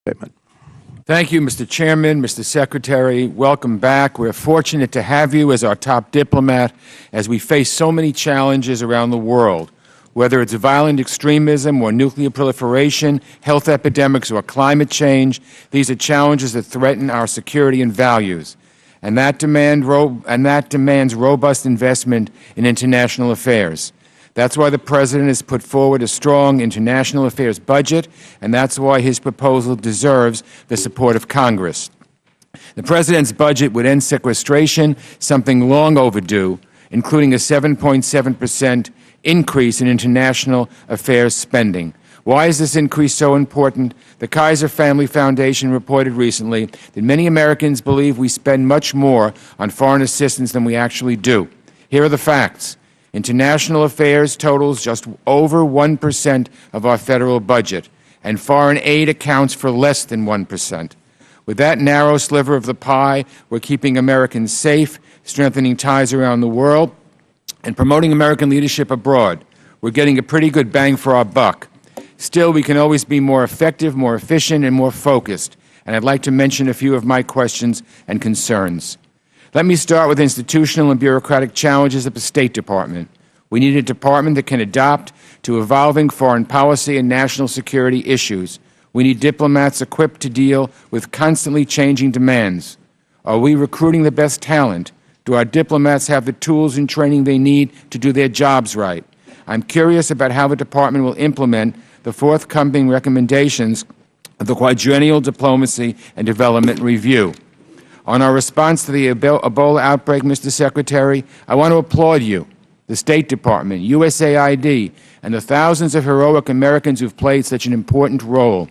statement. Thank you, Mr. Chairman, Mr. Secretary. Welcome back. We're fortunate to have you as our top diplomat as we face so many challenges around the world, whether it's violent extremism or nuclear proliferation, health epidemics or climate change. These are challenges that threaten our security and values, and that demands robust investment in international affairs. That's why the President has put forward a strong international affairs budget, and that's why his proposal deserves the support of Congress. The President's budget would end sequestration, something long overdue, including a 7.7% increase in international affairs spending. Why is this increase so important? The Kaiser Family Foundation reported recently that many Americans believe we spend much more on foreign assistance than we actually do. Here are the facts. International affairs totals just over 1% of our federal budget, and foreign aid accounts for less than 1%. With that narrow sliver of the pie, we're keeping Americans safe, strengthening ties around the world, and promoting American leadership abroad. We're getting a pretty good bang for our buck. Still, we can always be more effective, more efficient, and more focused, and I'd like to mention a few of my questions and concerns. Let me start with institutional and bureaucratic challenges at the State Department. We need a department that can adapt to evolving foreign policy and national security issues. We need diplomats equipped to deal with constantly changing demands. Are we recruiting the best talent? Do our diplomats have the tools and training they need to do their jobs right? I'm curious about how the department will implement the forthcoming recommendations of the Quadrennial Diplomacy and Development Review. On our response to the Ebola outbreak, Mr. Secretary, I want to applaud you, the State Department, USAID, and the thousands of heroic Americans who've played such an important role.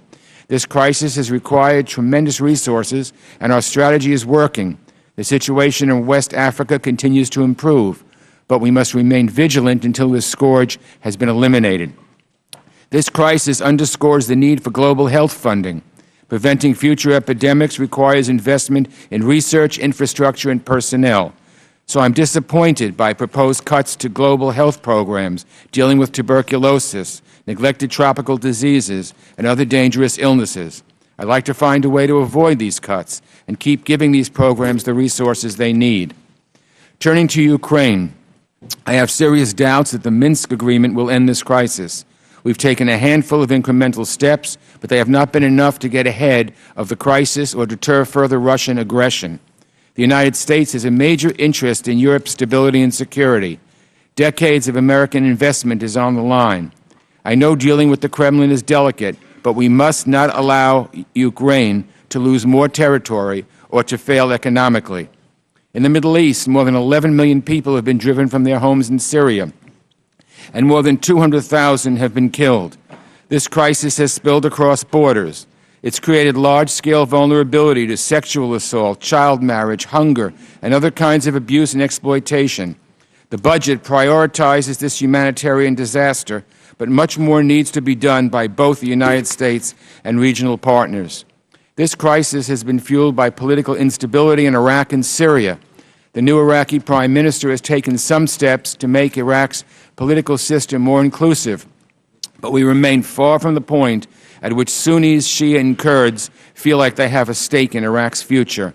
This crisis has required tremendous resources, and our strategy is working. The situation in West Africa continues to improve, but we must remain vigilant until this scourge has been eliminated. This crisis underscores the need for global health funding. Preventing future epidemics requires investment in research, infrastructure, and personnel. So I'm disappointed by proposed cuts to global health programs dealing with tuberculosis, neglected tropical diseases, and other dangerous illnesses. I'd like to find a way to avoid these cuts and keep giving these programs the resources they need. Turning to Ukraine, I have serious doubts that the Minsk agreement will end this crisis. We've taken a handful of incremental steps, but they have not been enough to get ahead of the crisis or deter further Russian aggression. The United States has a major interest in Europe's stability and security. Decades of American investment is on the line. I know dealing with the Kremlin is delicate, but we must not allow Ukraine to lose more territory or to fail economically. In the Middle East, more than 11 million people have been driven from their homes in Syria, and more than 200,000 have been killed. This crisis has spilled across borders. It's created large-scale vulnerability to sexual assault, child marriage, hunger, and other kinds of abuse and exploitation. The budget prioritizes this humanitarian disaster, but much more needs to be done by both the United States and regional partners. This crisis has been fueled by political instability in Iraq and Syria. The new Iraqi Prime Minister has taken some steps to make Iraq's political system more inclusive, but we remain far from the point at which Sunnis, Shia, and Kurds feel like they have a stake in Iraq's future.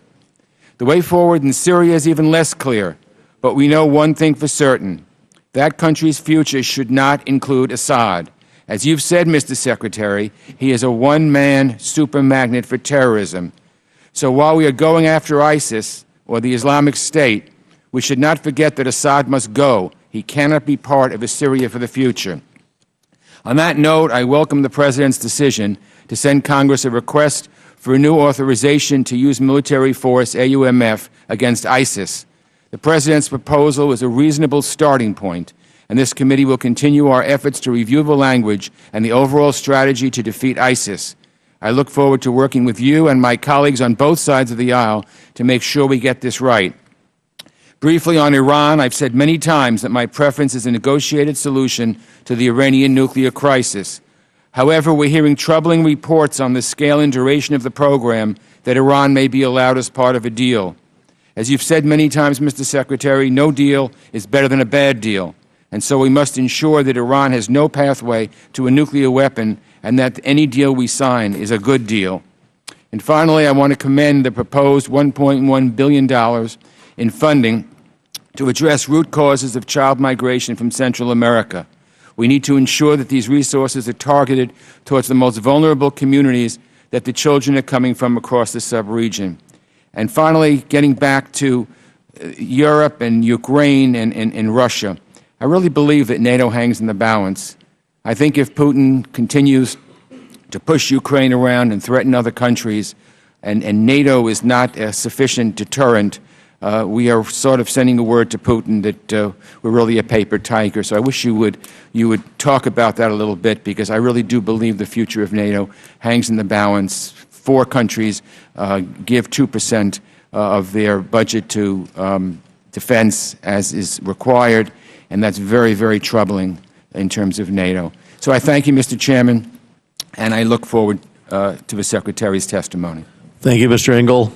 The way forward in Syria is even less clear, but we know one thing for certain. That country's future should not include Assad. As you've said, Mr. Secretary, he is a one-man super magnet for terrorism. So while we are going after ISIS or the Islamic State, we should not forget that Assad must go. He cannot be part of a Syria for the future. On that note, I welcome the President's decision to send Congress a request for a new authorization to use military force, AUMF, against ISIS. The President's proposal is a reasonable starting point, and this committee will continue our efforts to review the language and the overall strategy to defeat ISIS. I look forward to working with you and my colleagues on both sides of the aisle to make sure we get this right. Briefly on Iran, I've said many times that my preference is a negotiated solution to the Iranian nuclear crisis. However, we're hearing troubling reports on the scale and duration of the program that Iran may be allowed as part of a deal. As you've said many times, Mr. Secretary, no deal is better than a bad deal, and so we must ensure that Iran has no pathway to a nuclear weapon and that any deal we sign is a good deal. And finally, I want to commend the proposed $1.1 billion in funding to address root causes of child migration from Central America. We need to ensure that these resources are targeted towards the most vulnerable communities that the children are coming from across the sub-region. And finally, getting back to Europe and Ukraine and Russia, I really believe that NATO hangs in the balance. I think if Putin continues to push Ukraine around and threaten other countries, and NATO is not a sufficient deterrent, we are sort of sending a word to Putin that we're really a paper tiger. So I wish you would talk about that a little bit, because I really do believe the future of NATO hangs in the balance. 4 countries give 2% of their budget to defense as is required, and that's very, very troubling in terms of NATO. So I thank you, Mr. Chairman, and I look forward to the Secretary's testimony. Thank you, Mr. Engel.